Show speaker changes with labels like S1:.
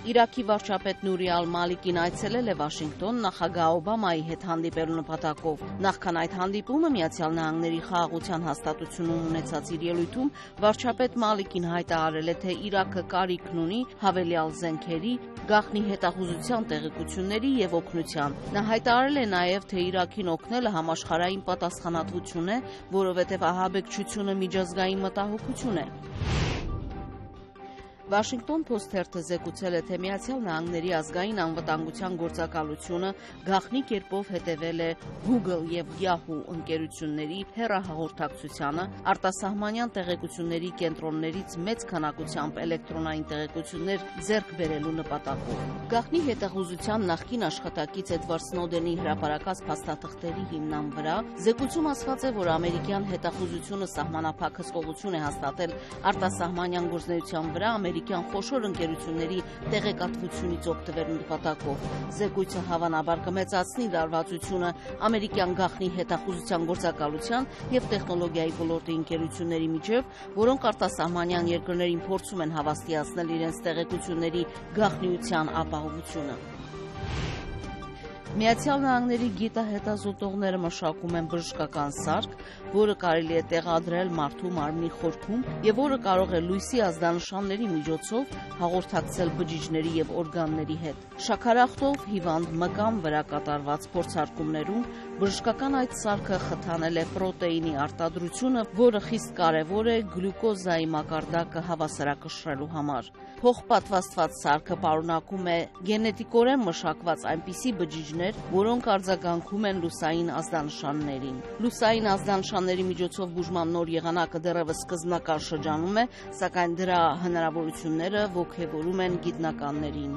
S1: Իրաքի վարչապետ Նուրի Ալ-Մալիկին այցելել է Վաշինգտոն նախագահ Օբամայի հետ հանդիպելու նպատակով։ Նախքան այդ հանդիպումը Միացյալ Նահանգների խաղաղության հաստատությունում ունեցած իր ելույթում վարչապետ Մալիկին հայտարարել է, թե Իրաքը կարիքն ունի հավելյալ զենքերի, գաղտնի հետախուզության տեղեկությունների եւ օգնության։ Նա հայտարարել է նաեւ, թե Իրաքին օգնելը համաշխարհային պատասխանատվություն է, որովհետեւ ահաբեկչությունը միջազգային մտահոգություն է։ Washington Post թերթը զեկուցել է, թե Միացյալ Նահանգների ազգային անվտանգության գործակալությունը գաղտնի կերպով հետևել է Google եւ Yahoo ընկերությունների հեռահաղորդակցությանը, արտասահմանյան տեղեկությունների կենտրոններից մեծ քանակությամբ էլեկտրոնային տեղեկություններ ձեռք բերելու նպատակով։ Գաղտնի հետախուզության նախկին աշխատակից Էդվարդ Սնոուդենի հրապարակած փաստաթղթերի հիմնան վրա զեկույցում ասված է, որ ամերիկյան հետախուզությունը սահմանափակ հսկողություն է հաստատել արտասահմանյան գործունեության վրա ամերիկյան խոշոր ընկերությունների տեղեկատվությունից օգտվելու նպատակով։ Զեկույցը հավանաբար կմեծացնի լարվածությունը ամերիկյան գաղտնի հետախուզության գործակալության եւ տեխնոլոգիայի ոլորտի ընկերությունների միջև, որոնք արտասահմանյան երկրներին փորձում են հավաստիացնել իրենց տեղեկությունների գաղտնիության ապահովությունը։ Միացյալ Նահանգների գիտահետազոտողները մշակում են բժշկական սարք, որը կարելի է տեղադրել մարդու մարմնի խորքում եւ որը կարող է լույսի ազդանշանների միջոցով հաղորդակցել բջիջների եւ օրգանների հետ։ Շաքարախտով հիվանդ մկան վրա կատարված փորձարկումներում բժշկական այդ սարքը խթանել է պրոտեինի արտադրությունը, որը խիստ կարևոր է գլյուկոզայի մակարդակը հավասարակշռելու համար։ Փոխպատվաստված սարքը պարունակում է գենետիկորեն մշակված այնպիսի բջիջներ, որոնք արձագանքում են լուսային ազդանշաններին։ Լուսային ազդանշանների միջոցով բուժման նոր եղանակը դեռևս սկզբնական շրջանում է, սակայն դրա հնարավորությունները ոգևորում են գիտնականներին։